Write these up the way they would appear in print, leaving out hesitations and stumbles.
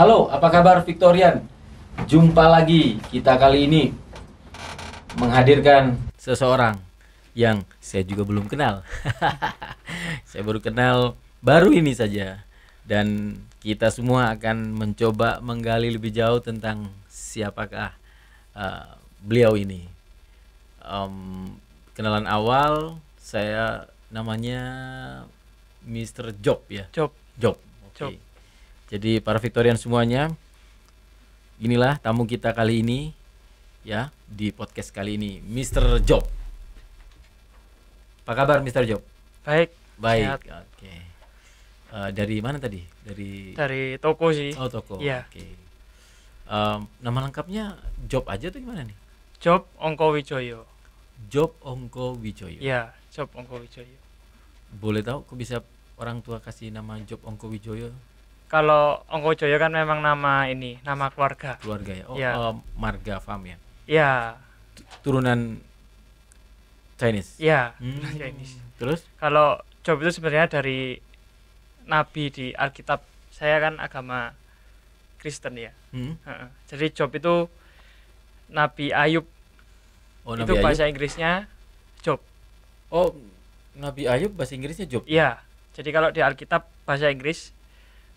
Halo, apa kabar Victorian? Jumpa lagi kita kali ini menghadirkan seseorang yang saya juga belum kenal. Saya baru kenal baru ini saja. Dan kita semua akan mencoba menggali lebih jauh tentang siapakah beliau ini. Kenalan awal, saya namanya Mr. Job ya. Job. Oke. Jadi para Victorian semuanya, inilah tamu kita kali ini ya di podcast kali ini, Mr. Job. Apa kabar Mr. Job? Baik. Baik. Oke. Dari mana tadi? Dari toko sih. Oh, toko. Iya. Oke. Nama lengkapnya Job aja tuh gimana nih? Job Ongko Wijoyo. Job Ongko Wijoyo. Iya, Job Ongko Wijoyo. Boleh tahu kok bisa orang tua kasih nama Job Ongko Wijoyo? Kalau Ongko Wijoyo kan memang nama ini, nama keluarga. Keluarga ya. Oh, Ya. Marga Farm ya. Iya. Turunan Chinese. Iya. Chinese. Terus? Kalau Job itu sebenarnya dari nabi di Alkitab. Saya kan agama Kristen ya. Heeh. Jadi Job itu Nabi Ayub. Oh, itu Nabi bahasa Ayub. Inggrisnya Job. Oh, Nabi Ayub bahasa Inggrisnya Job. Iya. Jadi kalau di Alkitab bahasa Inggris,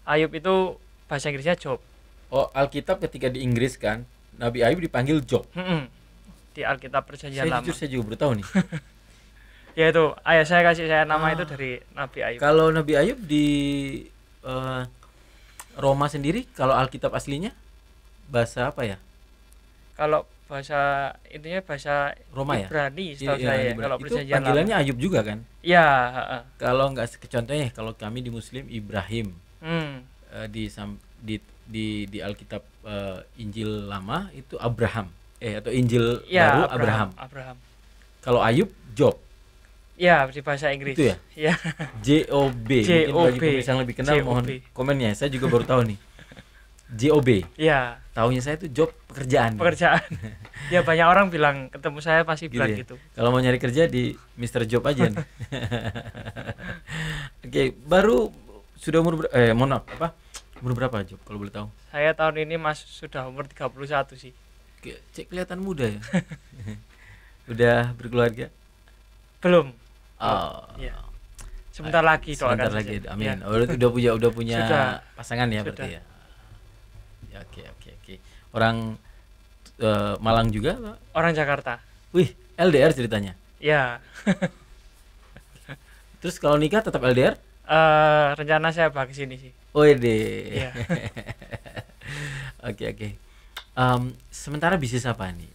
Ayub itu bahasa Inggrisnya Job. Oh, Alkitab ketika di Inggris kan, Nabi Ayub dipanggil Job. Di Alkitab Perjanjian Lama. Saya juga baru tahu nih. Ya itu, ayah saya kasih saya nama itu dari Nabi Ayub. Kalau Nabi Ayub di Roma sendiri, kalau Alkitab aslinya bahasa apa ya? Kalau bahasa intinya bahasa Roma ya? Ibrani setahu saya. Kalau itu Perjanjian panggilannya Lama. Ayub juga kan? Iya, Kalau nggak contohnya, kalau kami di Muslim Ibrahim. Di Alkitab Injil lama itu Abraham atau Injil baru Abraham. Kalau Ayub Job. Iya, di bahasa Inggris. Itu ya? Iya. JOB. Mungkin bagi pemirsa yang lebih kenal mohon komennya. Saya juga baru tahu nih. JOB. Iya. Taunya saya itu job pekerjaan. Ya banyak orang bilang, ketemu saya pasti bilang ya? gitu. Kalau mau nyari kerja di Mr. Job aja nih. Oke, baru sudah umur umur berapa Job kalau boleh tahu? Saya tahun ini sudah umur 31 sih. Oke, cek kelihatan muda ya. Udah berkeluarga? Belum. Oh. Ya. Sebentar lagi doakan. Sebentar lagi. Saja. Amin. Ya. Oh, udah punya pasangan ya berarti ya. Ya, oke. Orang Malang juga, Pak? Orang Jakarta. Wih, LDR ceritanya. Ya. Terus kalau nikah tetap LDR? Rencana saya bakal ke sini sih. Oh, ide. Iya. Oke. Sementara bisnis apa nih?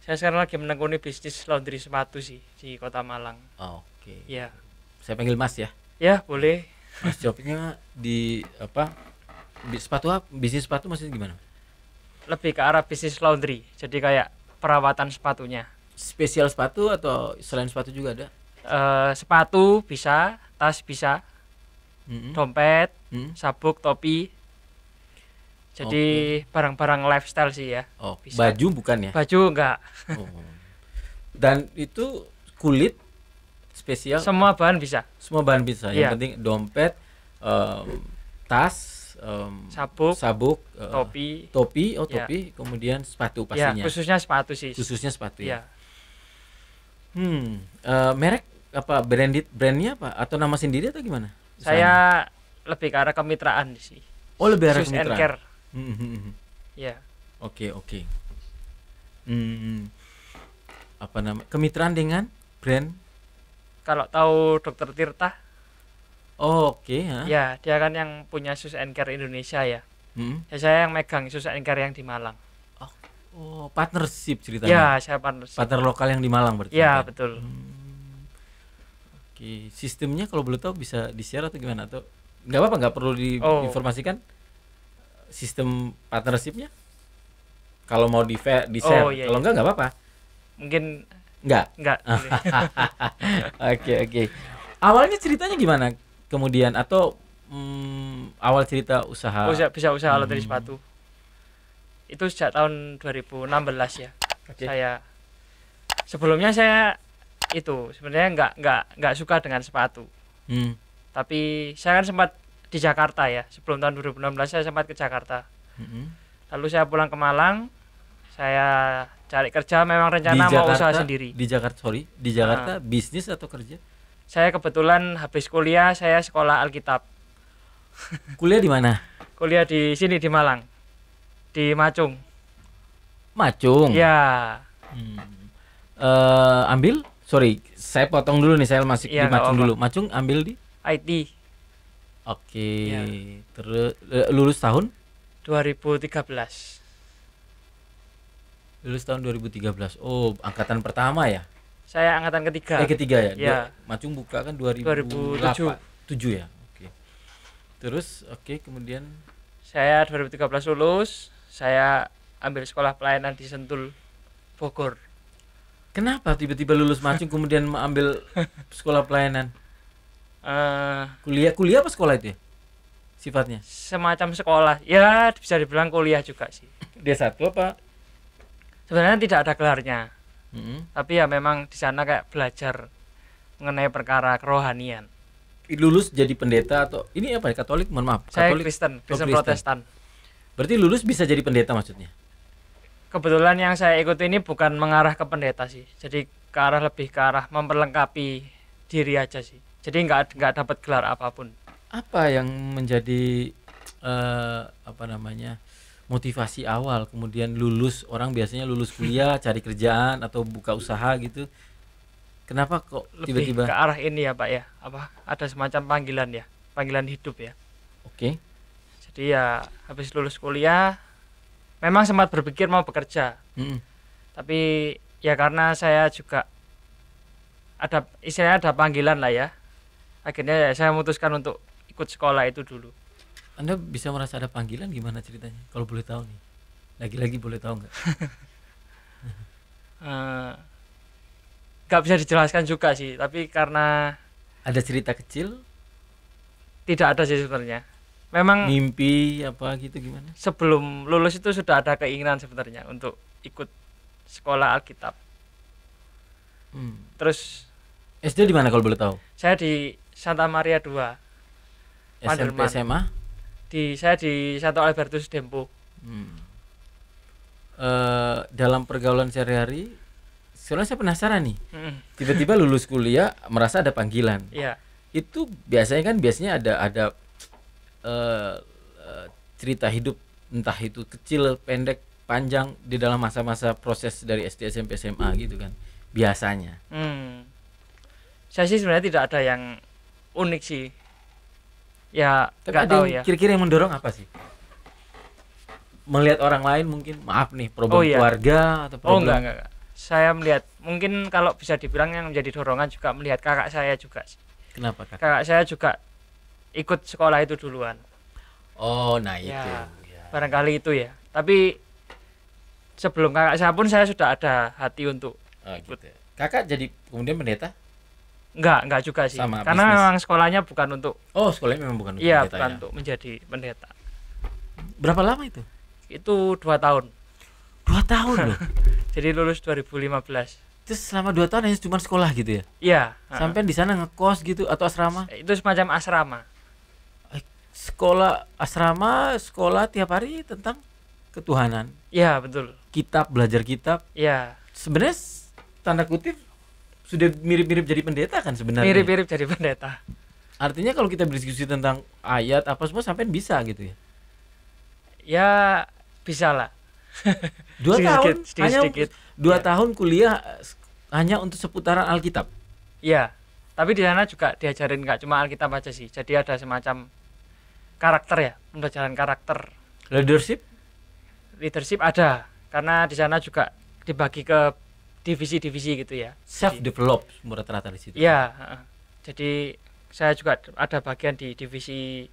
Saya sekarang lagi menekuni bisnis laundry sepatu sih di Kota Malang. Oke. Iya. Saya panggil Mas ya. Ya, boleh. Mas Jobnya di apa? Bisnis sepatu maksudnya gimana? Lebih ke arah bisnis laundry. Jadi kayak perawatan sepatunya. Spesial sepatu atau selain sepatu juga ada? Sepatu bisa, tas bisa, dompet, sabuk, topi. Jadi barang-barang lifestyle sih ya. Oh, bisa. Baju bukan ya? Baju enggak. Oh. Dan itu kulit spesial? Semua bahan bisa. Semua bahan bisa. Yang penting dompet, tas, sabuk, topi, kemudian sepatu pastinya. Ya, khususnya sepatu sih. Khususnya sepatu ya. Ya. Merek apa brandnya apa atau nama sendiri atau gimana? Saya lebih ke arah kemitraan sih. Oh, lebih arah Shoes kemitraan. and care. Ya. Oke. Apa nama? Kemitraan dengan brand? Kalau tahu Dokter Tirta? Oh, oke. Ya, dia kan yang punya Shoes and Care Indonesia ya. Ya, saya yang megang Shoes and Care yang di Malang. Oh, partnership ceritanya. Ya, saya partnership. Partner lokal yang di Malang berarti. Ya, betul. Oke, sistemnya kalau boleh tahu bisa di-share atau gimana atau nggak apa-apa, nggak perlu diinformasikan sistem partnershipnya? Kalau mau di-share, iya, kalau nggak apa-apa. Mungkin Enggak. Oke. Awalnya ceritanya gimana? Kemudian atau awal cerita usaha? Bisa usaha laundry sepatu. Itu sejak tahun 2016 ya. Saya sebelumnya saya itu sebenarnya nggak suka dengan sepatu. Hmm. Tapi saya kan sempat di Jakarta ya. Sebelum tahun 2016 saya sempat ke Jakarta. Lalu saya pulang ke Malang, saya cari kerja, memang rencana mau usaha sendiri. Di Jakarta bisnis atau kerja? Saya kebetulan habis kuliah, saya sekolah Alkitab. Kuliah di mana? Kuliah di sini di Malang, di Macung. Macung? Ya. Ambil? Sorry, saya potong dulu nih, saya masih di Macung dulu. Macung ambil di? IT. Oke, terus lulus tahun? 2013. Lulus tahun 2013. Oh, angkatan pertama ya? Saya angkatan ketiga. Ketiga ya? Ya. Macung buka kan 2007 ya? Oke. Terus, kemudian? Saya 2013 lulus, saya ambil sekolah pelayanan di Sentul, Bogor. Kenapa tiba-tiba lulus Macung kemudian mengambil sekolah pelayanan? Kuliah apa sekolah itu ya? Sifatnya? Semacam sekolah, ya bisa dibilang kuliah juga sih. D1 apa? Sebenarnya tidak ada gelarnya, tapi ya memang di sana kayak belajar mengenai perkara kerohanian. Lulus jadi pendeta atau ini apa? Katolik? Mohon maaf. Saya Katolik, Kristen Protestan. Berarti lulus bisa jadi pendeta maksudnya? Kebetulan yang saya ikuti ini bukan mengarah ke pendeta sih, jadi lebih ke arah memperlengkapi diri aja sih. Jadi nggak dapat gelar apapun. Apa yang menjadi motivasi awal kemudian lulus? Orang biasanya lulus kuliah cari kerjaan atau buka usaha gitu. Kenapa kok tiba-tiba ke arah ini ya Pak ya? Ada semacam panggilan hidup ya. Oke. Jadi ya habis lulus kuliah memang sempat berpikir mau bekerja. Tapi ya karena saya juga ada panggilan lah ya. Akhirnya saya memutuskan untuk ikut sekolah itu dulu. Anda bisa merasa ada panggilan gimana ceritanya? Kalau boleh tahu nih. Lagi-lagi boleh tahu nggak? Nggak bisa dijelaskan juga sih, tapi karena ada cerita kecil? Tidak ada sih sebenarnya. Memang mimpi apa gitu gimana? Sebelum lulus itu sudah ada keinginan sebenarnya untuk ikut sekolah Alkitab. Terus SD di mana kalau boleh tahu? Saya di Santa Maria 2. SMP SMA? Saya di Santo Albertus Dempo. Dalam pergaulan sehari-hari, soalnya saya penasaran nih. Tiba-tiba lulus kuliah merasa ada panggilan. Iya. Itu biasanya ada cerita hidup, entah itu kecil, pendek, panjang di dalam masa-masa proses dari SD, SMP, SMA gitu kan. Biasanya. Saya sih sebenarnya tidak ada yang unik sih. Ya, nggak tahu ya. Kira-kira yang mendorong apa sih? Melihat orang lain mungkin, maaf nih, problem keluarga atau problem? Enggak. Saya melihat, mungkin kalau bisa dibilang yang menjadi dorongan juga melihat kakak saya juga. Kenapa kakak? Kakak saya juga ikut sekolah itu duluan. Oh, nah itu. Ya. Barangkali itu ya. Tapi sebelum kakak saya pun saya sudah ada hati untuk ikut. Gitu. Kakak jadi kemudian pendeta? Enggak juga sih. Sama karena bisnis. memang sekolahnya bukan untuk. Oh, sekolahnya memang bukan untuk pendeta. Iya, bukan untuk menjadi pendeta. Berapa lama itu? Itu 2 tahun. 2 tahun loh. Jadi lulus 2015. Terus selama 2 tahun hanya cuma sekolah gitu ya? Iya. Sampai di sana ngekos gitu atau asrama? Itu semacam asrama. Sekolah tiap hari tentang ketuhanan. Iya, betul. Belajar kitab. Iya. Sebenarnya tanda kutip sudah mirip-mirip jadi pendeta kan sebenarnya. Mirip-mirip jadi pendeta. Artinya kalau kita berdiskusi tentang ayat apa semua sampai bisa gitu ya? Ya bisa lah. 2 tahun sedikit. 2 tahun kuliah hanya untuk seputaran Alkitab. Iya. Tapi di sana juga diajarin nggak cuma Alkitab aja sih. Jadi ada semacam karakter ya, pembelajaran karakter. Leadership ada. Karena di sana juga dibagi ke divisi-divisi gitu ya. Self develop rata-rata di situ. Iya, jadi saya juga ada bagian di divisi,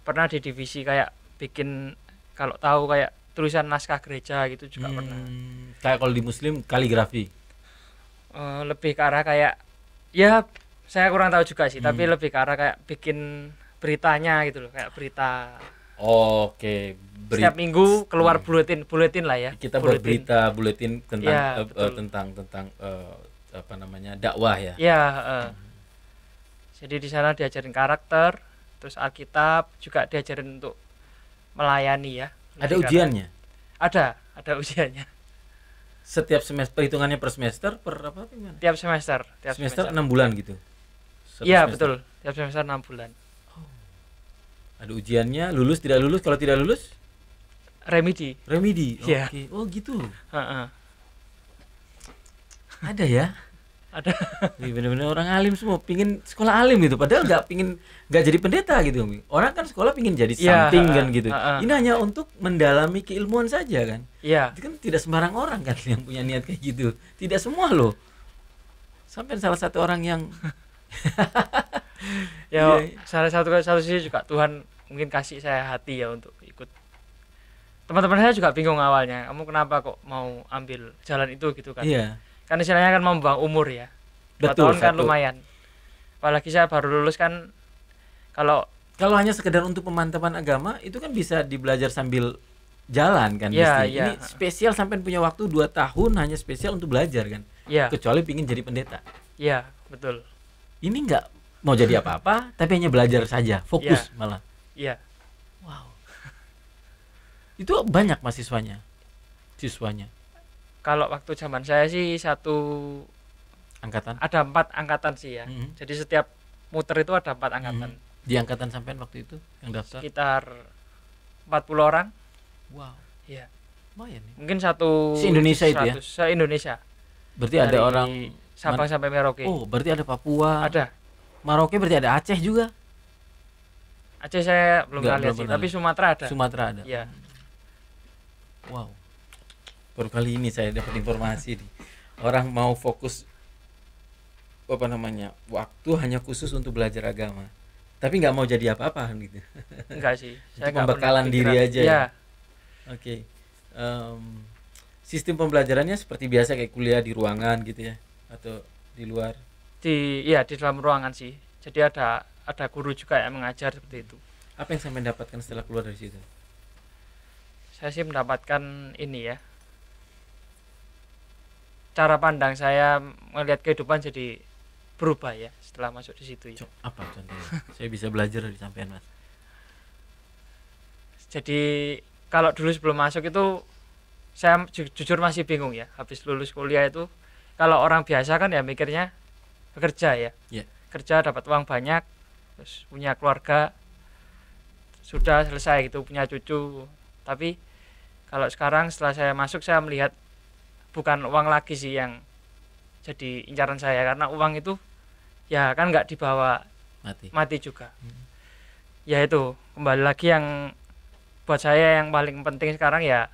pernah di divisi kayak bikin, kalau tahu kayak tulisan naskah gereja gitu juga pernah. Kayak kalau di Muslim kaligrafi. Lebih ke arah kayak, ya saya kurang tahu juga sih, tapi lebih ke arah kayak bikin beritanya gitu loh, kayak berita. Oke. Setiap minggu keluar buletin lah ya. Kita buat berita buletin tentang ya, tentang dakwah ya. Iya. Jadi di sana diajarin karakter, terus Alkitab juga diajarin untuk melayani ya, Ada ujiannya? Ada ujiannya. Setiap semester, perhitungannya per semester, per apa gimana? Tiap semester. Tiap semester 6 bulan gitu? Iya betul, tiap semester 6 bulan. Ada ujiannya, lulus tidak lulus, kalau tidak lulus? Remedi. Oke. Oh gitu. Ada ya? Ada. Bener-bener orang alim semua pingin sekolah alim gitu, padahal nggak jadi pendeta gitu. Orang kan sekolah pingin jadi something kan gitu. Ini hanya untuk mendalami keilmuan saja kan. Iya. Itu kan tidak sembarang orang kan yang punya niat kayak gitu. Tidak semua loh. Sampai salah satu orang yang ya salah satu sisi juga Tuhan mungkin kasih saya hati ya untuk ikut. Teman-teman saya juga bingung awalnya, kamu kenapa kok mau ambil jalan itu gitu kan. Iya. Kan istilahnya kan membuang umur ya. 2 Betul, tahun kan lumayan. Apalagi saya baru lulus kan, kalau hanya sekedar untuk pemantapan agama itu kan bisa dibelajar sambil jalan kan. Iya. Ini spesial sampai punya waktu 2 tahun hanya spesial untuk belajar kan. Iya. Kecuali pingin jadi pendeta. Iya, betul. Ini nggak mau jadi apa-apa tapi hanya belajar saja, fokus malah. Iya. Wow. Itu banyak siswanya. Kalau waktu zaman saya sih satu angkatan. Ada 4 angkatan sih ya. Jadi setiap muter itu ada 4 angkatan. Di angkatan sampean waktu itu yang daftar? Sekitar 40 orang. Wow. Iya. Lumayan nih. Mungkin satu Se-Indonesia itu ya? Se-Indonesia. Berarti ada orang Sabang sampai Merauke. Oh, berarti ada Papua. Ada. Merauke berarti ada Aceh juga. Aceh saya belum pernah lihat sih, tapi Sumatera ada. Sumatera ada. Iya. Wow. Baru kali ini saya dapat informasi nih. Orang mau fokus waktu hanya khusus untuk belajar agama. Tapi nggak mau jadi apa-apa gitu. Enggak sih. Saya pembekalan diri aja. Ya. Oke. Sistem pembelajarannya seperti biasa kayak kuliah di ruangan gitu ya atau di luar? Di dalam ruangan sih. Jadi ada guru juga yang mengajar seperti itu. Apa yang sampai dapatkan setelah keluar dari situ? Saya sih mendapatkan ini ya. Cara pandang saya melihat kehidupan jadi berubah ya setelah masuk di situ ya. Apa contohnya? Saya bisa belajar dari sampean, Mas. Jadi kalau dulu sebelum masuk itu saya jujur masih bingung ya. Habis lulus kuliah itu kalau orang biasa kan ya mikirnya bekerja ya. Kerja dapat uang banyak, terus punya keluarga, sudah selesai gitu, punya cucu. Tapi kalau sekarang setelah saya masuk saya melihat bukan uang lagi sih yang jadi incaran saya, karena uang itu ya kan nggak dibawa mati juga. Ya itu kembali lagi yang buat saya yang paling penting sekarang ya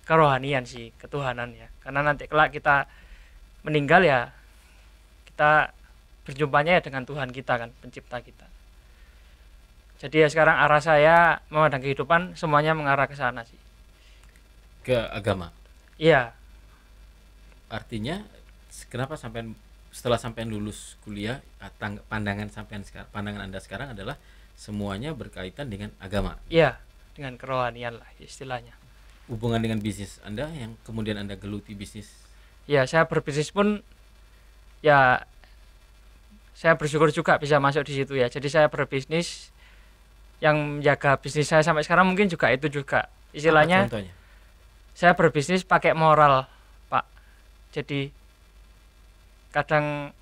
kerohanian sih, ketuhanan ya. Karena nanti kelak kita meninggal ya kita berjumpanya ya dengan Tuhan kita kan, pencipta kita. Jadi ya sekarang arah saya memandang kehidupan semuanya mengarah ke sana sih. Ke agama. Iya. Artinya kenapa setelah sampean lulus kuliah, pandangan Anda sekarang adalah semuanya berkaitan dengan agama. Iya, dengan kerohanian lah istilahnya. Hubungan dengan bisnis Anda yang kemudian Anda geluti bisnis. Ya, saya berbisnis pun ya saya bersyukur juga bisa masuk di situ ya. Jadi saya berbisnis, yang menjaga bisnis saya sampai sekarang mungkin juga itu juga. Istilahnya contohnya? Saya berbisnis pakai moral, Pak. Jadi kadang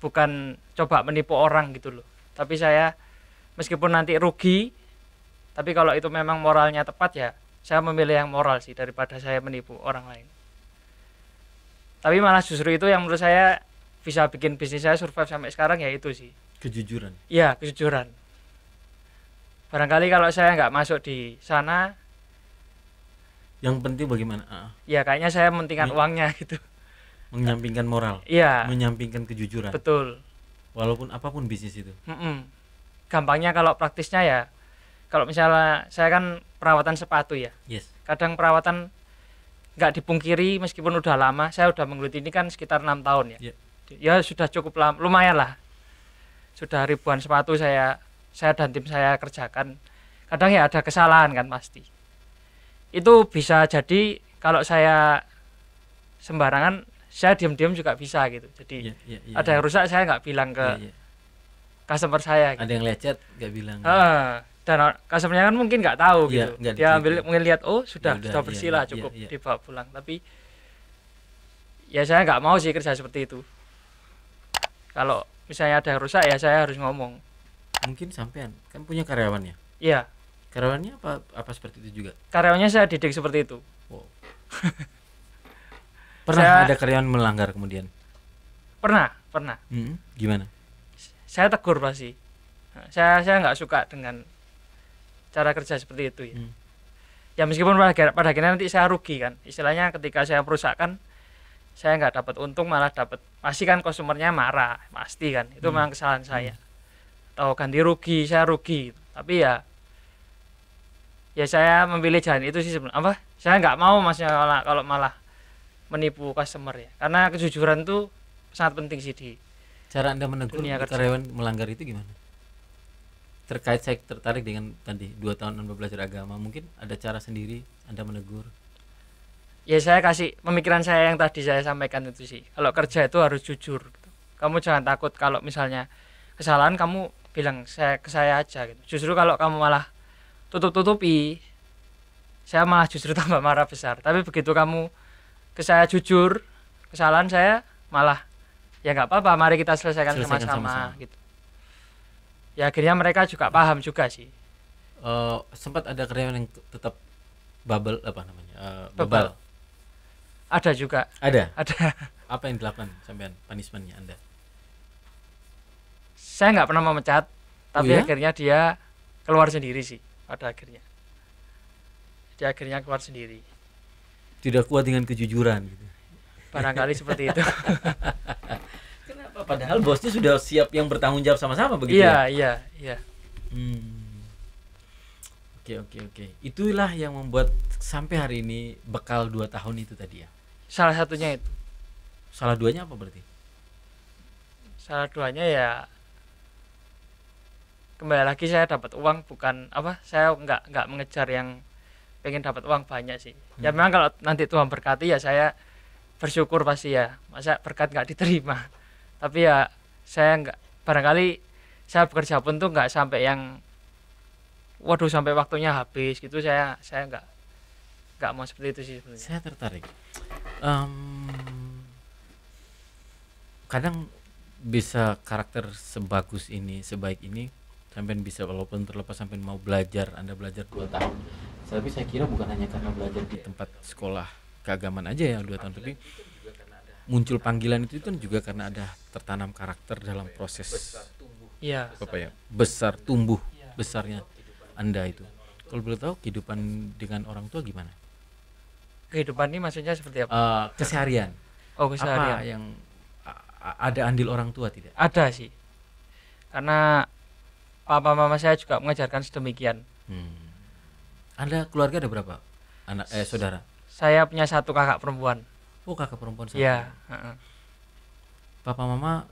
bukan coba menipu orang gitu loh. Tapi saya meskipun nanti rugi, tapi kalau itu memang moralnya tepat ya, saya memilih yang moral sih daripada saya menipu orang lain. Tapi malah justru itu yang menurut saya bisa bikin bisnis saya survive sampai sekarang ya itu sih. Kejujuran. Iya, kejujuran. Barangkali kalau saya nggak masuk di sana, yang penting bagaimana? Ya kayaknya saya mementingkan uangnya gitu. Menyampingkan moral. Iya. Menyampingkan kejujuran. Betul. Walaupun apapun bisnis itu. Gampangnya kalau praktisnya ya, kalau misalnya saya kan perawatan sepatu ya. Yes. Kadang perawatan nggak dipungkiri meskipun udah lama, saya udah menggeluti ini kan sekitar 6 tahun ya. Ya sudah cukup lama, lumayan lah. Sudah ribuan sepatu saya dan tim saya kerjakan. Kadang ya ada kesalahan kan pasti. Itu bisa jadi kalau saya sembarangan, saya diam-diam juga bisa gitu. Jadi ada yang rusak saya nggak bilang ke customer saya gitu. Ada yang lecet nggak bilang. dan customer-nya kan mungkin nggak tahu Iya, gitu. nggak Dia ambil diteliti. mungkin lihat oh sudah Udah, bersih iya, lah, iya, cukup iya. dibawa pulang. Tapi ya saya nggak mau sih kerja seperti itu. Kalau misalnya ada yang rusak ya saya harus ngomong. Mungkin sampean kan punya karyawannya. Iya, Karyawannya apa seperti itu juga? karyawannya saya didik seperti itu. Wow. Pernah ada karyawan melanggar kemudian? Pernah. Gimana? Saya tegur pasti. Saya nggak suka dengan cara kerja seperti itu ya. Ya meskipun pada akhirnya nanti saya rugi kan. Istilahnya ketika saya merusakkan, saya nggak dapat untung, malah dapat pasti kan customernya marah, pasti kan. Itu memang kesalahan saya. Atau ganti rugi, saya rugi. Tapi ya saya memilih jalan itu sih sebenarnya. Saya nggak mau masnya kalau malah menipu customer ya. Karena kejujuran itu sangat penting sih di cara Anda menegur karyawan melanggar itu gimana? Terkait saya tertarik dengan tadi 2 tahun Anda belajar agama, mungkin ada cara sendiri Anda menegur? Ya saya kasih pemikiran saya yang tadi saya sampaikan itu sih. Kalau kerja itu harus jujur. Kamu jangan takut kalau misalnya kesalahan kamu bilang ke saya aja gitu. Justru kalau kamu malah tutup-tutupi, saya malah justru tambah marah besar. Tapi begitu kamu ke saya jujur, kesalahan saya malah ya nggak apa-apa, mari kita selesaikan sama-sama gitu. Ya akhirnya mereka juga paham juga sih. Sempat ada karyawan yang tetap bebal. Ada juga. Ada. Apa yang dilakukan sampean, punishment-nya Anda? Saya nggak pernah memecat, tapi akhirnya dia keluar sendiri sih pada akhirnya. Dia akhirnya keluar sendiri. Tidak kuat dengan kejujuran gitu. Barangkali seperti itu. Kenapa? Padahal bosnya sudah siap yang bertanggung jawab sama-sama begitu ya? Iya. Oke. Itulah yang membuat sampai hari ini bekal 2 tahun itu tadi ya? Salah satunya itu. Salah duanya apa berarti? Salah duanya ya kembali lagi saya dapat uang, bukan saya nggak mengejar yang pengen dapat uang banyak sih. Ya memang kalau nanti Tuhan berkati ya saya bersyukur pasti ya. Masa berkat nggak diterima. Tapi ya saya nggak, barangkali saya bekerja pun tuh nggak sampai yang waduh sampai waktunya habis gitu. Saya nggak mau seperti itu sih sebenarnya. Saya tertarik. Kadang bisa karakter sebagus ini, sebaik ini, sampai bisa walaupun terlepas sampai mau belajar, Anda belajar 2 tahun. Tapi saya kira bukan hanya karena belajar di tempat sekolah keagamaan aja ya 2 tahun, tapi muncul panggilan itu kan juga karena ada tertanam karakter dalam proses besar tumbuh besarnya Anda itu. Kalau boleh tahu kehidupan dengan orang tua gimana? Kehidupan ini maksudnya seperti apa? Keseharian. Keseharian. Apa yang ada andil orang tua tidak? Ada sih. Karena papa mama saya juga mengajarkan sedemikian. Anda keluarga ada berapa saudara? Saya punya 1 kakak perempuan. Oh, kakak perempuan 1. Iya. Papa mama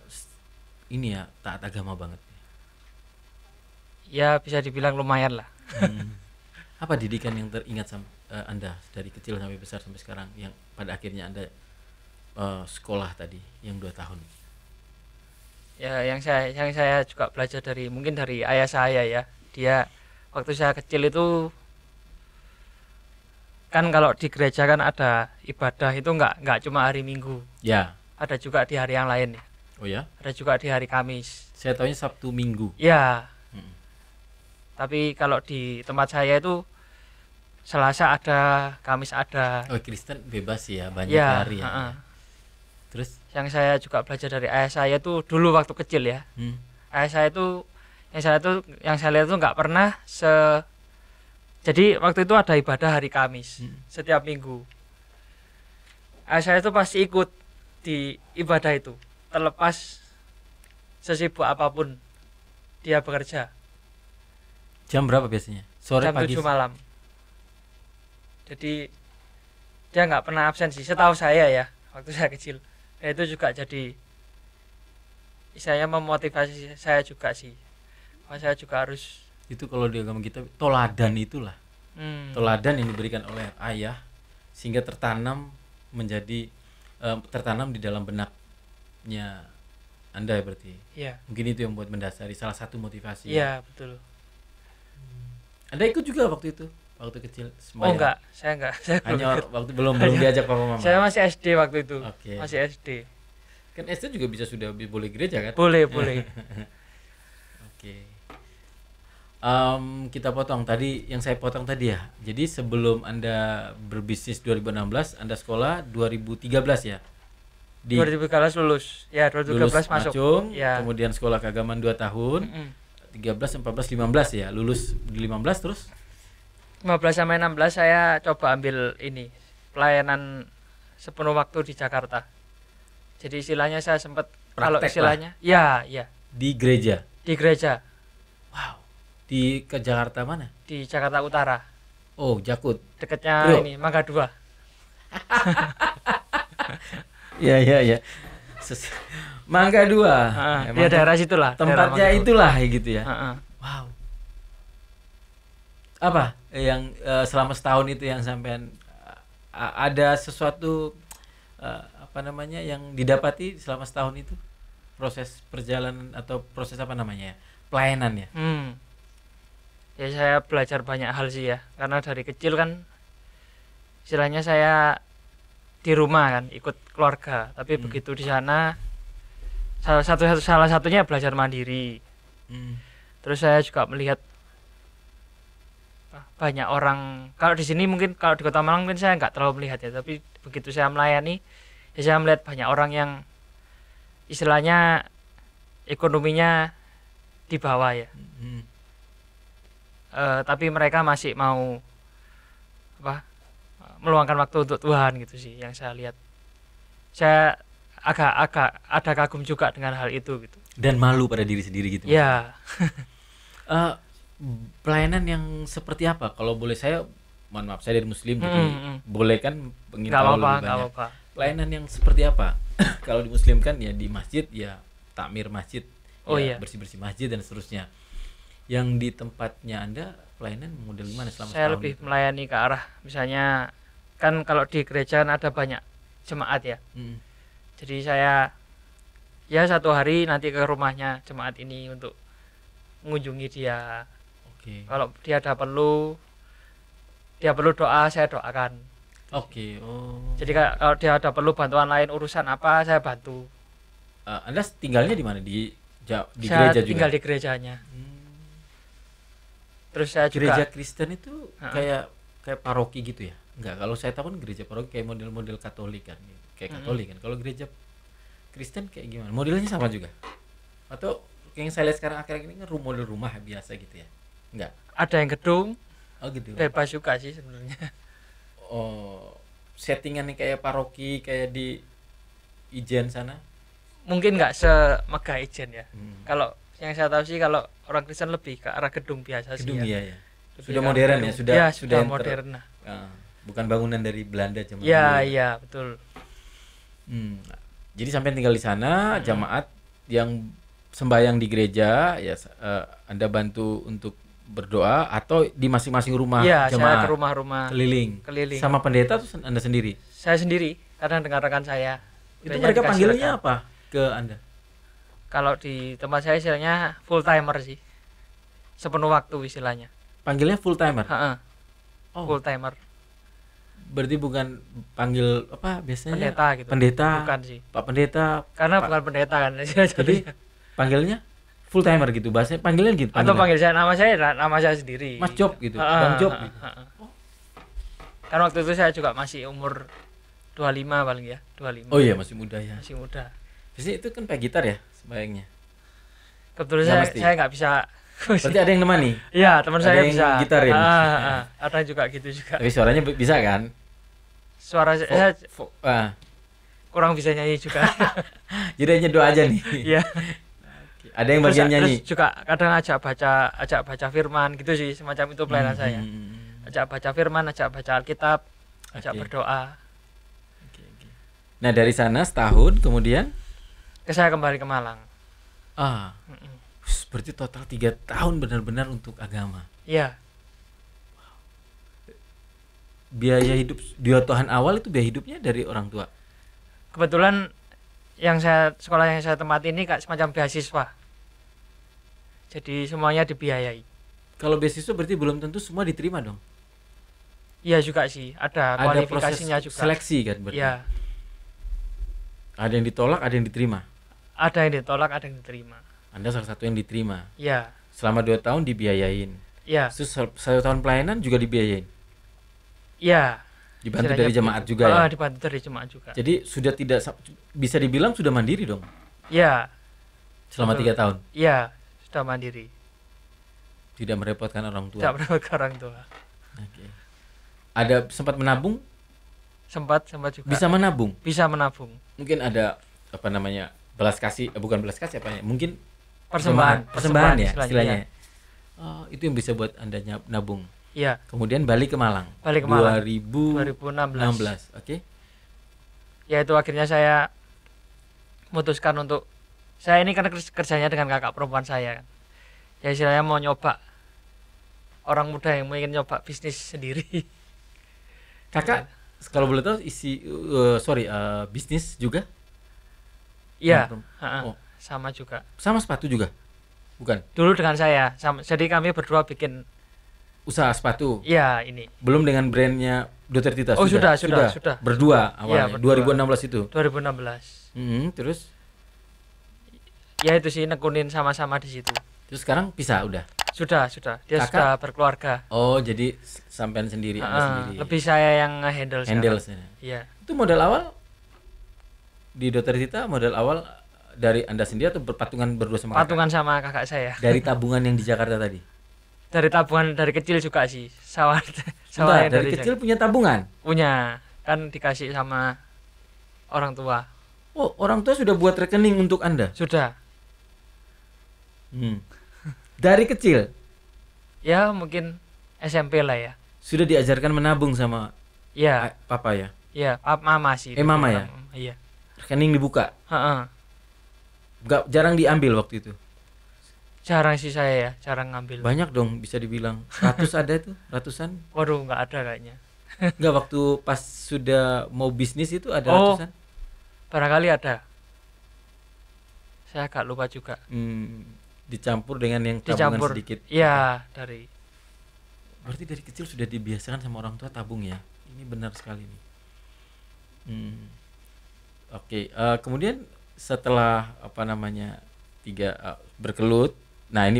ini ya taat agama banget. Ya bisa dibilang lumayan lah. Apa didikan yang teringat sama Anda dari kecil sampai besar sampai sekarang yang pada akhirnya Anda sekolah tadi yang 2 tahun? Ya yang saya juga belajar mungkin dari ayah saya ya. Dia waktu saya kecil itu kan kalau di gereja kan ada ibadah itu nggak cuma hari Minggu. Ya. Ada juga di hari yang lain ya. Oh ya? Ada juga di hari Kamis. Saya tahunya Sabtu Minggu. Ya. Tapi kalau di tempat saya itu Selasa ada, Kamis ada. Oh, Kristen bebas ya, banyak hari ya. Terus yang saya juga belajar dari ayah saya itu dulu waktu kecil ya. Ayah saya itu yang saya lihat itu nggak pernah jadi waktu itu ada ibadah hari Kamis setiap minggu. Ayah saya itu pasti ikut di ibadah itu, terlepas sesibuk apapun dia bekerja. Jam berapa biasanya? Sore, jam pagi? Jam 7 malam. Jadi dia nggak pernah absen sih, setahu saya ya, waktu saya kecil. Dan itu juga jadi saya memotivasi saya juga sih. Saya juga harus itu kalau di agama kita toladan itulah. Toladan yang diberikan oleh ayah sehingga tertanam di dalam benaknya Anda berarti. Iya. Mungkin itu yang buat mendasari salah satu motivasi. Iya, betul. Anda ikut juga waktu itu, waktu kecil sembahyang? Oh enggak, saya enggak. Saya hanya waktu belum diajak papa mama. Saya masih SD waktu itu. Masih SD. Kan SD juga bisa sudah boleh gereja kan? Boleh. Oke. Kita potong tadi, yang saya potong tadi ya. Jadi sebelum Anda berbisnis 2016, Anda sekolah 2013 ya? 2013 lulus. Ya, 2013 masuk. Ya. Kemudian sekolah keagamaan 2 tahun. 13, 14, 15 ya. Lulus di 15 terus 15 sampai 16 saya coba ambil ini, pelayanan sepenuh waktu di Jakarta. Jadi istilahnya saya sempat kalau istilahnya lah. Ya. Di gereja. Wow. Ke Jakarta mana? Di Jakarta Utara. Oh, Jakut. Dekatnya ini Mangga 2. Ya. Mangga 2. Ya daerah situlah. Tempatnya itulah gitu ya. Wow. Apa yang selama setahun itu yang sampean ada sesuatu yang didapati selama setahun itu? Proses perjalanan atau proses pelayanan ya? Ya saya belajar banyak hal sih ya, karena dari kecil kan istilahnya saya di rumah kan ikut keluarga, tapi begitu di sana salah satunya belajar mandiri. Terus saya juga melihat banyak orang, kalau di sini mungkin, kalau di Kota Malang mungkin saya nggak terlalu melihat ya, tapi begitu saya melayani ya saya melihat banyak orang yang istilahnya ekonominya di bawah ya. Tapi mereka masih mau meluangkan waktu untuk Tuhan gitu sih yang saya lihat. Saya agak ada kagum juga dengan hal itu gitu. Dan malu pada diri sendiri gitu. Ya. Pelayanan yang seperti apa? Kalau boleh saya, mohon maaf saya dari Muslim, jadi boleh kan pengen tahu lebih banyak. Apa. Pelayanan yang seperti apa? Kalau di Muslim kan ya di masjid ya takmir masjid, bersih-bersih masjid dan seterusnya. Yang di tempatnya Anda pelayanan model gimana selama saya lebih itu? Melayani ke arah misalnya kan kalau di gereja kan ada banyak jemaat ya. Jadi saya ya satu hari nanti ke rumahnya jemaat ini untuk mengunjungi dia. Kalau dia ada perlu doa, saya doakan. Jadi kalau dia ada perlu bantuan lain, urusan apa, saya bantu. Anda tinggalnya di mana? Di saya gereja juga? Tinggal di gerejanya. Terus saya gereja juga, Kristen itu kayak paroki gitu ya? Enggak, kalau saya tahu kan gereja paroki kayak model-model Katolik kan, kayak Katolik kan. Kalau gereja Kristen kayak gimana? Modelnya sama juga? Atau yang saya lihat sekarang akhir-akhir ini kan model rumah biasa gitu ya? Enggak. Ada yang gedung. Gitu. Bebas juga sih sebenarnya. Settingannya kayak paroki kayak di Ijen sana? Mungkin enggak semegah Ijen ya. Kalau yang saya tahu sih kalau orang Kristen lebih ke arah gedung biasa gedung, sih ya. Iya. Sudah modern gedung. Ya, sudah modern. Bukan bangunan dari Belanda zaman dulu. Iya, betul. Jadi sampai tinggal di sana, jamaat yang sembahyang di gereja ya, Anda bantu untuk berdoa atau di masing-masing rumah jemaat? Iya, saya ke rumah-rumah keliling. Sama pendeta tuh Anda sendiri? Saya sendiri, kadang dengan rekan saya. Itu mereka panggilnya apa ke Anda? Kalau di tempat saya istilahnya full timer sih. Sepenuh waktu istilahnya. Panggilnya full timer? Full timer. Berarti bukan panggil apa biasanya? Pendeta gitu. Pendeta. Bukan sih. Pak pendeta. Karena bukan pendeta kan. Jadi panggilnya full timer gitu, bahasanya panggilnya gitu. Atau panggil nama saya sendiri. Mas Job gitu. Bang Job gitu. Kan waktu itu saya juga masih umur 25 paling ya, 25. Oh iya, masih muda ya. Masih muda. Biasanya itu kan pakai gitar ya sembayangnya. Kebetulan saya nggak bisa. Berarti ada yang nemani? Iya, teman saya yang bisa. Gitarin. Ada juga gitu juga. Tapi suaranya bisa kan? Suara saya kurang bisa nyanyi juga. Jadi hanya doa aja nih. Iya. Ada yang bagian nyanyi. Terus juga kadang ajak baca firman gitu sih, semacam itu pelayanan saya. Ajak baca firman, ajak baca Alkitab, ajak berdoa. Nah, dari sana setahun kemudian saya kembali ke Malang. Berarti total 3 tahun benar-benar untuk agama. Iya. Biaya hidup 2 tahun awal itu biaya hidupnya dari orang tua. Kebetulan sekolah yang saya tempati ini semacam beasiswa. Jadi semuanya dibiayai. kalau beasiswa berarti belum tentu semua diterima dong. Iya juga sih, ada kualifikasinya juga. Seleksi kan berarti. Iya. Ada yang ditolak, ada yang diterima. Ada yang ditolak, ada yang diterima. Anda salah satu yang diterima. Iya. Selama 2 tahun dibiayain. Iya. Terus 1 tahun pelayanan juga dibiayain. Iya. Dibantu dari jemaat juga ya. Dibantu dari jemaat juga. Jadi sudah tidak bisa dibilang sudah mandiri dong. Iya. Selama 3 tahun. Iya, sudah mandiri. Tidak merepotkan orang tua. Tidak merepotkan orang tua. Oke. Ada sempat menabung? Sempat juga. Bisa menabung? Bisa menabung. Mungkin ada apa namanya? Belas kasih, bukan belas kasih apa ya? Mungkin persembahan ya istilahnya. Ya. Oh, itu yang bisa buat Anda nabung. Iya. Kemudian balik ke Malang. 2016. Oke. Ya itu akhirnya saya memutuskan untuk saya ini karena kerjanya dengan kakak perempuan saya. Ya istilahnya mau nyoba orang muda yang ingin nyoba bisnis sendiri. Kakak kalau boleh tahu bisnis juga? Iya. Sama juga. Sama sepatu juga? Bukan. Dulu dengan saya. Jadi kami berdua bikin usaha sepatu. Iya, ini. Belum dengan brandnya Dr. Tita. Oh, sudah. Berdua awalnya. Ya, 2016 itu. 2016. Terus? Ya itu sih nekunin sama-sama di situ. Terus sekarang pisah udah? Sudah. Dia Kakak? Sudah berkeluarga. Oh, jadi sampean sendiri, Anda sendiri. Lebih saya yang handle sekarang. Iya. Itu modal awal di Dr. Tita, modal awal dari Anda sendiri atau berpatungan berdua sama patungan kakak? Sama kakak saya. Dari tabungan yang di Jakarta tadi? Dari tabungan dari kecil juga sih. Sawah dari kecil punya tabungan? Punya. Kan dikasih sama orang tua. Oh, orang tua sudah buat rekening untuk Anda? Sudah. Dari kecil? Ya mungkin SMP lah ya. Sudah diajarkan menabung sama papa ya? Iya, mama sih. Mama ya? Iya. Rekening dibuka? Jarang diambil waktu itu? Jarang sih saya ya, jarang ngambil. Banyak dong bisa dibilang. Ratusan? Waduh, nggak ada kayaknya. Nggak, waktu pas sudah mau bisnis itu ada ratusan? Barangkali ada. Saya agak lupa juga. Dicampur dengan yang tabungan sedikit. Iya, Berarti dari kecil sudah dibiasakan sama orang tua tabung ya. Ini benar sekali nih. Oke. Kemudian setelah berkelut. Nah ini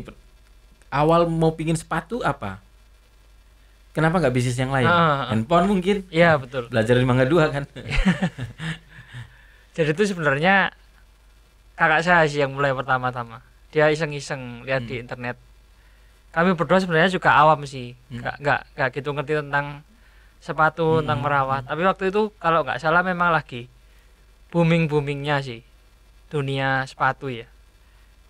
awal mau pingin sepatu apa? Kenapa nggak bisnis yang lain? Handphone mungkin? Iya betul. Belajar di Mangga 2 kan. Jadi itu sebenarnya kakak saya sih yang mulai pertama-tama. Dia iseng-iseng lihat di internet. Kami berdua sebenarnya juga awam sih, nggak gitu ngerti tentang sepatu, tentang merawat. Tapi waktu itu kalau nggak salah memang lagi boomingnya sih dunia sepatu ya.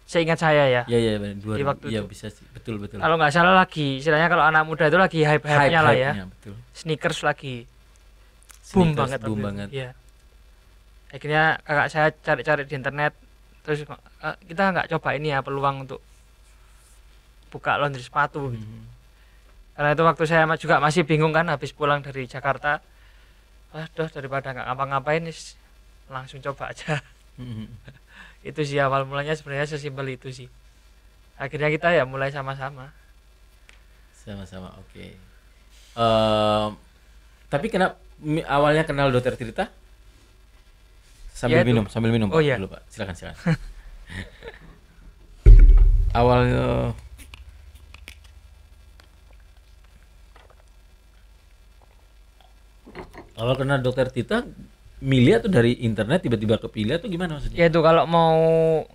Seingat saya ya. Iya benar. Di waktu itu. Bisa sih, betul. Kalau nggak salah lagi, istilahnya kalau anak muda itu lagi hype-nya lah ya. Betul. Sneakers lagi boom banget. Iya. Akhirnya kakak saya cari-cari di internet, terus kita nggak coba ini ya peluang untuk buka laundry sepatu gitu. Karena itu waktu saya juga masih bingung kan, habis pulang dari Jakarta, aduh daripada nggak ngapa-ngapain langsung coba aja. Itu sih awal mulanya sebenarnya sesimpel itu sih. Akhirnya kita ya mulai sama-sama. Oke. Tapi kenapa awalnya kenal Dr. Tirta? Sambil minum. Oh iya. Dulu, Pak. Silakan. Awalnya awal kenal Dr. Tita milih atau dari internet tiba-tiba kepilih atau gimana maksudnya? Ya itu kalau mau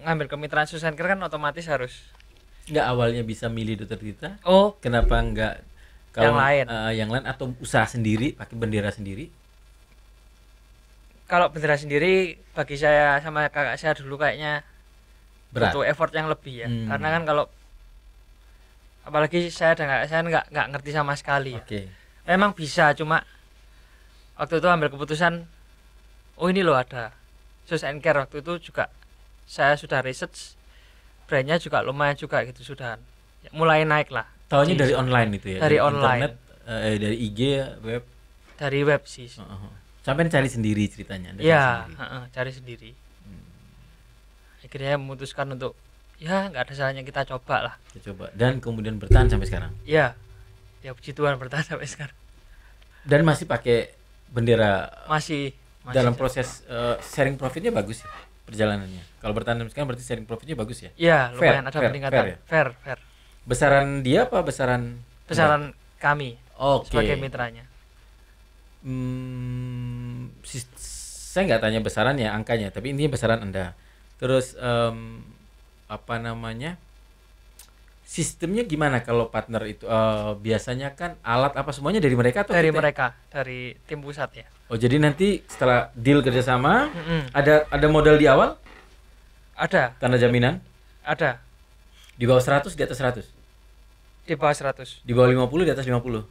ngambil kemitraan Susancare kan otomatis harus. Nggak awalnya bisa milih Dr. Tita? Oh. Kenapa nggak kalau yang lain atau usaha sendiri pakai bendera sendiri? Kalau bendera sendiri bagi saya sama kakak saya dulu kayaknya butuh effort yang lebih ya. Karena kan kalau apalagi saya nggak ngerti sama sekali. Okay. Ya. Memang bisa, cuma waktu itu ambil keputusan, oh ini loh ada Susancare. Waktu itu juga saya sudah research, brandnya juga lumayan juga gitu, sudah mulai naik lah. Tahunya dari online itu ya? Dari online. Internet, dari IG, web? Dari web sih. Sampai cari sendiri ceritanya? Iya, cari sendiri. Akhirnya memutuskan untuk ya nggak ada salahnya kita coba lah. Kita coba dan kemudian bertahan sampai sekarang. Iya. Ya puji Tuhan bertahan sampai sekarang. Dan masih pakai bendera. Masih dalam proses sharing profitnya bagus ya perjalanannya. Kalau bertahan sampai sekarang berarti sharing profitnya bagus ya. Iya, lumayan ada peningkatan. Fair. Besaran dia apa besaran kami sebagai mitranya. Saya nggak tanya besarannya, angkanya, tapi intinya besaran Anda. Terus apa namanya? Sistemnya gimana kalau partner itu? Biasanya kan alat apa semuanya dari mereka atau dari mereka, dari tim pusat ya. Oh, jadi nanti setelah deal kerjasama, ada modal di awal? Ada. Tanda jaminan? Ada. Di bawah 100, di atas 100? Di bawah 100. Di bawah 50, di atas 50?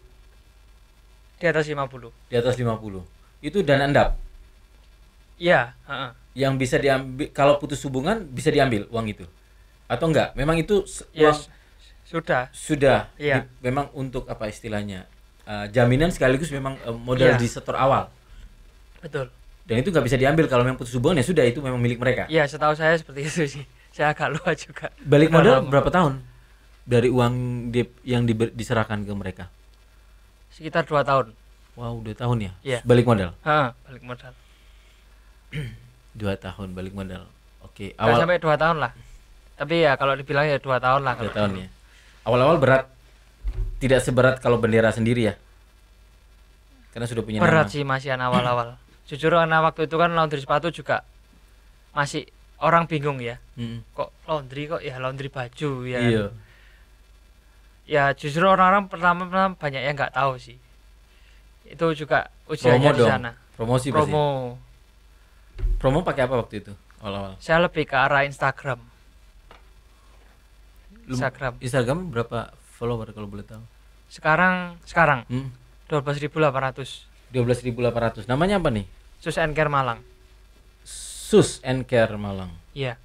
Di atas 50. Di atas 50. Itu dana endap? Iya. Yang bisa diambil, kalau putus hubungan bisa diambil uang itu? Atau enggak? Memang itu uang? Sudah. Iya. Memang untuk apa istilahnya? Jaminan sekaligus memang modal di setor awal. Betul. Dan itu nggak bisa diambil kalau memang putus hubungan, ya sudah, itu memang milik mereka. Iya, setahu saya seperti itu sih. Saya agak lupa juga. Balik modal berapa tahun dari uang yang diserahkan ke mereka? Sekitar 2 tahun. Wow, 2 tahun ya? Iya. Balik modal? Balik modal. 2 tahun balik modal. Oke. Awal sampai 2 tahun lah. Tapi ya kalau dibilang ya 2 tahun lah. 2 tahun ya. Awal-awal berat. Tidak seberat kalau bendera sendiri ya. Karena sudah punya berat nama. Sih masih awal-awal. Jujur karena waktu itu kan laundry sepatu juga masih orang bingung ya. Kok laundry baju ya. Iya. Ya justru orang-orang pertama banyak yang nggak tahu sih. Itu juga ujiannya di sana. Promosi. Promo pakai apa waktu itu awal-awal? Saya lebih ke arah Instagram. Instagram berapa follower kalau boleh tahu? Sekarang 12.800. 12.800. Namanya apa nih? Sus and Care Malang. Sus and Care Malang. Iya.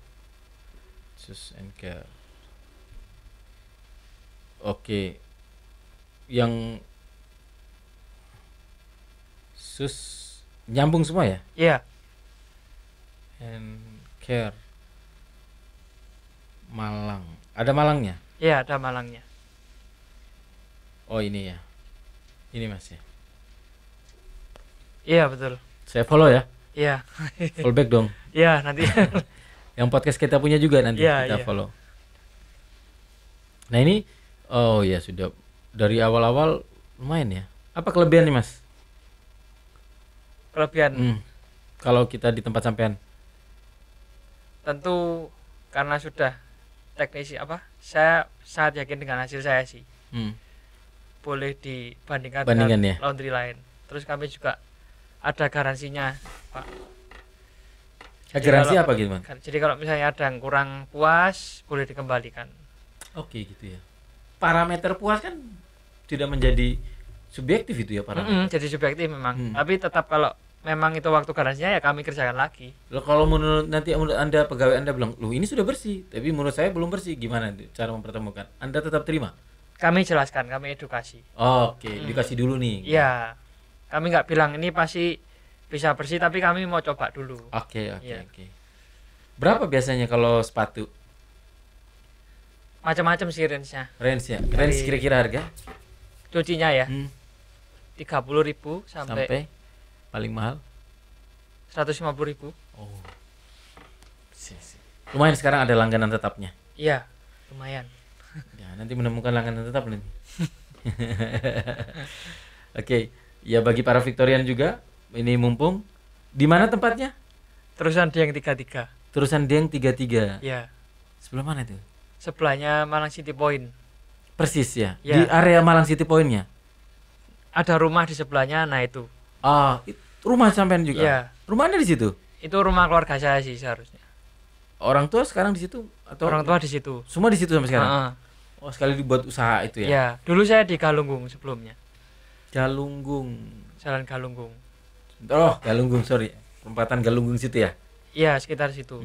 Sus and Care. Oke. Yang Sus nyambung semua ya? Iya. And Care Malang. Ada Malangnya? Iya, ada Malangnya. Oh, ini ya. Ini Mas ya. Iya, betul. Saya follow ya. Iya. Follow back dong. Iya, nanti. Yang podcast kita punya juga nanti kita follow. Nah, ini oh ya sudah dari awal-awal lumayan ya. Apa kelebihan nih, Mas? Kelebihan. Kalau kita di tempat sampean. Tentu karena sudah teknisi saya sangat yakin dengan hasil saya sih. Boleh dibandingkan dengan ya? laundry lain. Terus kami juga ada garansinya, Pak. Garansi apa gitu, Man? Jadi kalau misalnya ada yang kurang puas, boleh dikembalikan. Oke, gitu ya. Parameter puas kan tidak menjadi subjektif itu ya parameter. Jadi subjektif memang. Tapi tetap kalau memang itu waktu garansinya ya kami kerjakan lagi. Loh, kalau menurut Anda pegawai Anda bilang, "Loh, ini sudah bersih," tapi menurut saya belum bersih. Gimana cara mempertemukan? Anda tetap terima? Kami jelaskan, kami edukasi. Oke, edukasi dulu nih. Iya. Kami nggak bilang ini pasti bisa bersih, tapi kami mau coba dulu. Oke. Berapa biasanya kalau sepatu? Macam-macam sih range-nya. Range kira-kira harga? Cucinya ya. 30.000 sampai paling mahal 150.000. Oh. Lumayan sekarang ada langganan tetapnya. Iya, lumayan. Ya, nanti menemukan langganan tetap nanti. Oke. Ya bagi para Victorian juga, ini mumpung di mana tempatnya? Terusan Dieng 33. Terusan Dieng 33. Iya. Sebelah mana itu? Sebelahnya Malang City Point. Persis ya. Di area Malang City Point-nya. Ada rumah di sebelahnya, nah itu. Rumah sampean juga? Iya. Rumahnya di situ? Itu rumah keluarga saya sih seharusnya. Orang tua sekarang di situ atau? Orang tua di situ. Semua di situ sampai sekarang? Oh, sekali dibuat usaha itu ya? Iya. Dulu saya di Galunggung sebelumnya. Galunggung. Jalan Galunggung. Oh, Galunggung, sorry. Perempatan Galunggung situ ya? Iya, sekitar situ.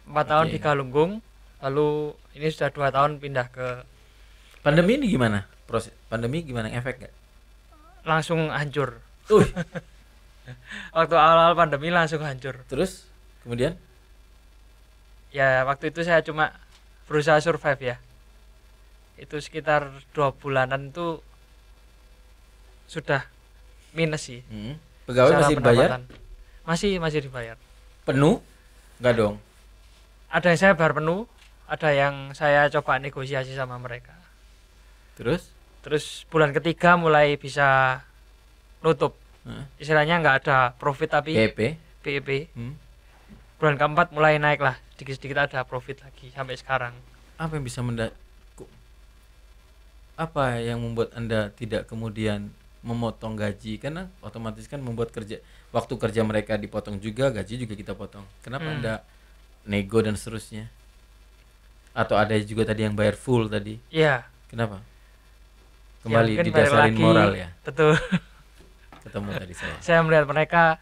4 tahun di Galunggung, lalu ini sudah 2 tahun pindah ke. Pandemi ini gimana? Proses pandemi gimana, efek gak? Langsung hancur. Waktu awal pandemi langsung hancur. Terus kemudian? Ya waktu itu saya cuma berusaha survive ya. Itu sekitar 2 bulanan itu sudah minus sih. Pegawai masih dibayar? Masih dibayar. Penuh? Enggak dong. Ada yang saya bayar penuh, ada yang saya coba negosiasi sama mereka. Terus bulan ketiga mulai bisa nutup. Istilahnya nggak ada profit tapi PEP. Bulan keempat mulai naik lah, sedikit-sedikit ada profit lagi sampai sekarang. Apa yang bisa apa yang membuat Anda tidak kemudian memotong gaji? Karena otomatis kan membuat waktu kerja mereka dipotong juga, gaji juga kita potong. Kenapa Anda nego dan seterusnya? Atau ada juga tadi yang bayar full tadi? Iya. Kenapa? Kembali ya, didasarin moral ya? Betul. Ketemu tadi saya. Saya melihat mereka,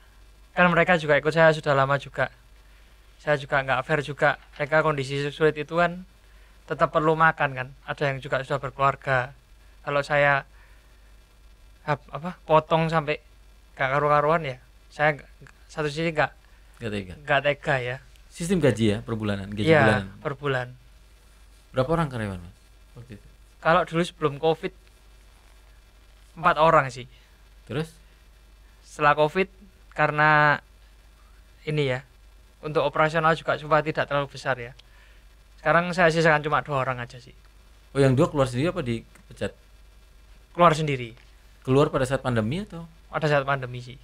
kan mereka juga ikut saya sudah lama juga. Saya juga nggak fair juga. Mereka kondisi sulit itu kan tetap perlu makan kan. Ada yang juga sudah berkeluarga. Kalau saya potong sampai nggak karu-karuan ya, saya satu sisi nggak tega ya. Sistem gaji ya per bulanan, gaji ya, bulanan. Per bulan. Berapa orang karyawan Mas waktu itu? Kalau dulu sebelum Covid 4 orang sih. Terus? Setelah Covid karena ini ya, untuk operasional juga supaya tidak terlalu besar ya. Sekarang saya sisakan cuma 2 orang aja sih. Oh, yang 2 keluar sendiri apa dipecat? Keluar sendiri. Keluar pada saat pandemi atau? Pada saat pandemi sih.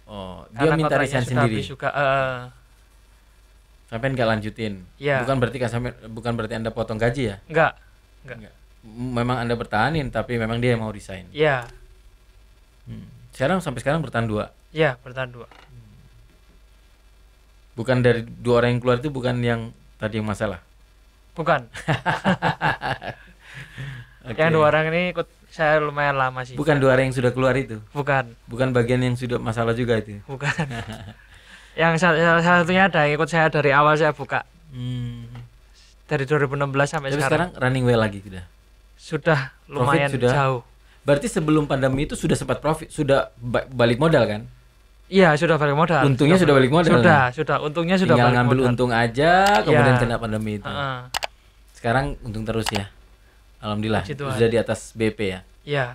Oh, dia minta resign sendiri. Juga, sampai nggak lanjutin. Ya. Bukan berarti Anda potong gaji ya? Enggak. Memang Anda bertahanin tapi memang dia yang mau resign. Iya. Sampai sekarang bertahan 2. Iya, bertahan 2. Bukan dari 2 orang yang keluar itu bukan yang tadi yang masalah. Bukan. Okay. Yang 2 orang ini ikut saya lumayan lama sih. Bukan 2 orang yang sudah keluar itu. Bukan bagian yang sudah masalah juga itu. Bukan. Yang salah satunya ada yang ikut saya dari awal saya buka. Dari 2016 sampai sekarang. Sekarang running well lagi sudah lumayan sudah jauh. Berarti sebelum pandemi itu sudah sempat profit, sudah balik modal kan? Iya, sudah balik modal. Untungnya sudah balik modal. Sudah. Untungnya sudah tinggal balik ngambil modal. Untung aja, kemudian kena pandemi itu. Sekarang untung terus ya. Alhamdulillah. Sudah di atas BP ya. Iya.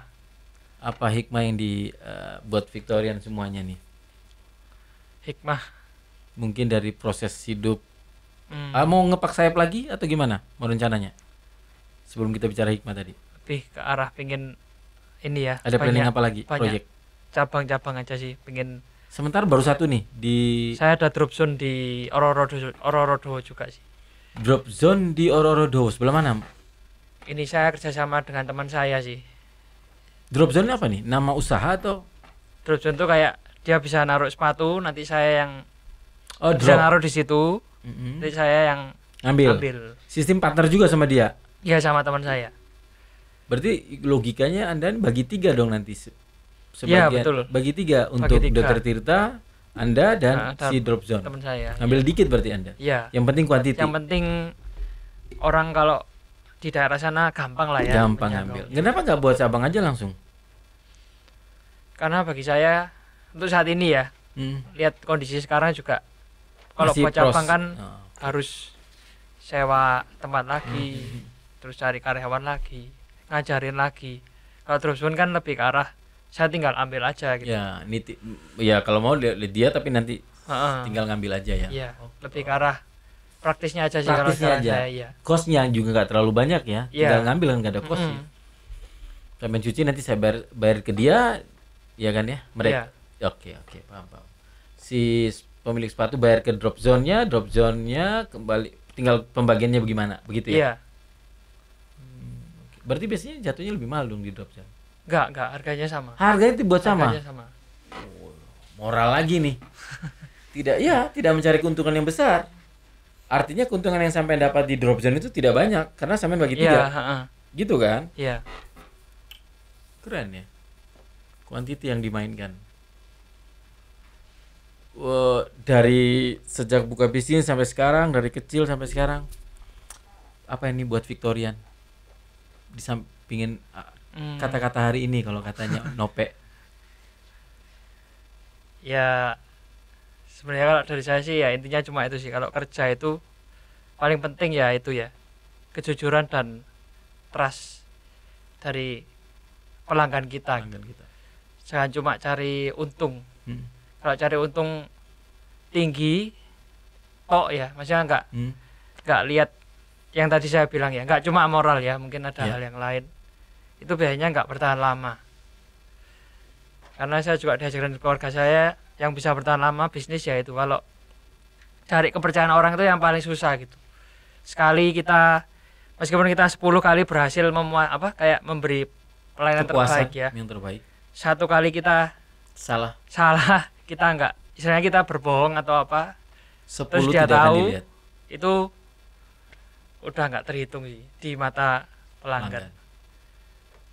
Apa hikmah yang dibuat Victorian semuanya nih? Hikmah. Mungkin dari proses hidup. Mau ngepak sayap lagi atau gimana? Mau rencananya? Sebelum kita bicara hikmah tadi. Lebih ke arah pengen ini ya. Ada planning apa lagi? Proyek? Cabang-cabang aja sih. Pengen. Sementara baru 1 nih di. Saya ada drop zone di Ororodo juga sih. Drop zone di Ororodo sebelah mana? Ini saya kerjasama dengan teman saya sih. Drop zone apa nih? Nama usaha atau? Drop zone tuh kayak dia bisa naruh sepatu, nanti saya yang bisa naruh di situ, nanti saya yang ambil. Sistem partner juga sama dia? Iya, sama teman saya. Berarti logikanya Anda bagi 3 dong nanti. Iya, betul. Bagi 3 untuk Dr. Tirta, Anda dan si drop zone. Teman saya. Ambil dikit berarti Anda. Iya. Yang penting kuantiti. Yang penting orang kalau di daerah sana gampang lah ya. Gampang ambil. Kenapa nggak buat cabang aja langsung? Karena bagi saya untuk saat ini ya, lihat kondisi sekarang juga kalau buat cabang kan harus sewa tempat lagi, terus cari karyawan lagi, ngajarin lagi. Kalau drop zone kan lebih ke arah saya tinggal ambil aja gitu. Ya kalau mau dia tapi nanti tinggal ngambil aja ya. Iya, lebih ke arah praktisnya aja sih kalau aja. Saya, iya. Kosnya juga nggak terlalu banyak ya. Tinggal ngambil kan nggak ada kos sih. Sampai cuci nanti saya bayar ke dia, ya kan ya? Mereka. Iya. Oke, paham. Si pemilik sepatu bayar ke drop zone-nya kembali, tinggal pembagiannya bagaimana, begitu ya? Iya. Berarti biasanya jatuhnya lebih mahal dong di drop zone? Enggak, harganya sama. Harganya dibuat sama? Harganya sama. Moral lagi nih. Tidak mencari keuntungan yang besar. Artinya keuntungan yang sampai dapat di drop zone itu tidak banyak karena sampai bagi 3. Iya, gitu kan? Iya. Keren ya. Kuantiti yang dimainkan. Dari sejak buka bisnis sampai sekarang, dari kecil sampai sekarang, apa ini buat Victorian? Disampingin kata-kata hari ini kalau katanya Nope. Ya sebenarnya kalau dari saya sih ya intinya cuma itu sih, kalau kerja itu paling penting ya itu ya, kejujuran dan trust dari pelanggan kita. Jangan cuma cari untung. Kalau cari untung tinggi ya, maksudnya nggak lihat yang tadi saya bilang ya, nggak cuma moral ya, mungkin ada hal yang lain, itu biasanya nggak bertahan lama. Karena saya juga diajarkan di keluarga saya, yang bisa bertahan lama bisnis ya itu kalau cari kepercayaan orang itu yang paling susah gitu. Sekali kita, meskipun kita 10 kali berhasil kayak memberi pelayanan terbaik ya, yang terbaik, satu kali kita salah kita nggak, istilahnya kita berbohong atau apa, 10 terus dia tidak tahu, akan dilihat. itu udah nggak terhitung sih di mata pelanggan.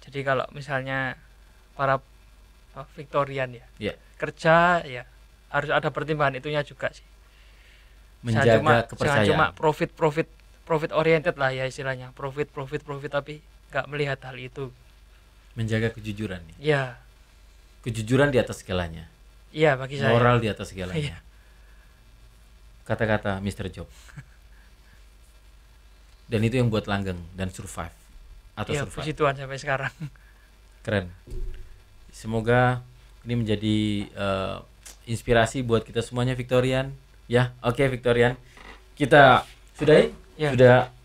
Jadi kalau misalnya para Victorian ya, kerja ya harus ada pertimbangan itunya juga sih. Menjaga kepercayaan. Jangan cuma profit oriented lah ya istilahnya, profit tapi nggak melihat hal itu. Menjaga kejujuran. Ya. Kejujuran di atas segalanya. Iya, bagi saya. Moral di atas segalanya. Kata-kata Mr. Job. Dan itu yang buat langgeng dan survive atau survive. Puji Tuhan sampai sekarang. Keren. Semoga ini menjadi inspirasi buat kita semuanya, Victorian. Ya, oke, Victorian. Kita sudah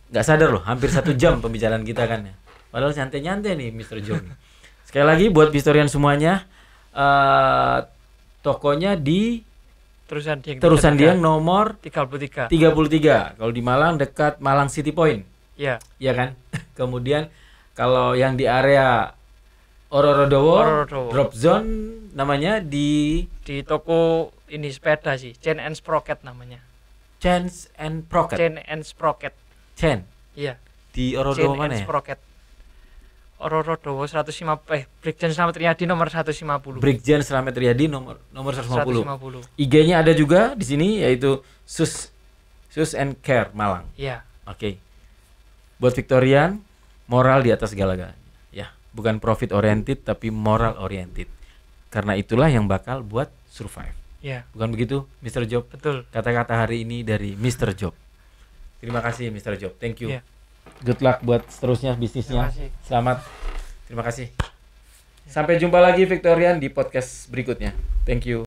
nggak sadar loh, hampir 1 jam pembicaraan kita kan ya. Padahal nyantai-nyantai nih Mr. Job. Sekali lagi buat Victorian semuanya, tokonya di Terusan Dieng nomor 33. Kalau di Malang dekat Malang City Point. Iya. Iya kan? Kemudian kalau yang di area Ororodowo Drop Zone namanya di toko ini sepeda sih, Chain and Sprocket namanya. Chain and Sprocket. Iya. Di Ororodowo mana ya? Sprocket. Ororodowo 150 Brigjen Slamet Riyadi nomor 150. Brigjen Slamet Riyadi nomor 150. IG-nya ada juga di sini yaitu Sus and Care Malang. Iya. Oke. Buat Victorian, moral di atas segala-galanya. Ya, bukan profit oriented tapi moral oriented. Karena itulah yang bakal buat survive. Ya. Bukan begitu, Mr. Job? Betul. Kata-kata hari ini dari Mr. Job. Terima kasih, Mr. Job. Thank you. Ya. Good luck buat seterusnya bisnisnya. Selamat. Terima kasih. Sampai jumpa lagi Victorian di podcast berikutnya. Thank you.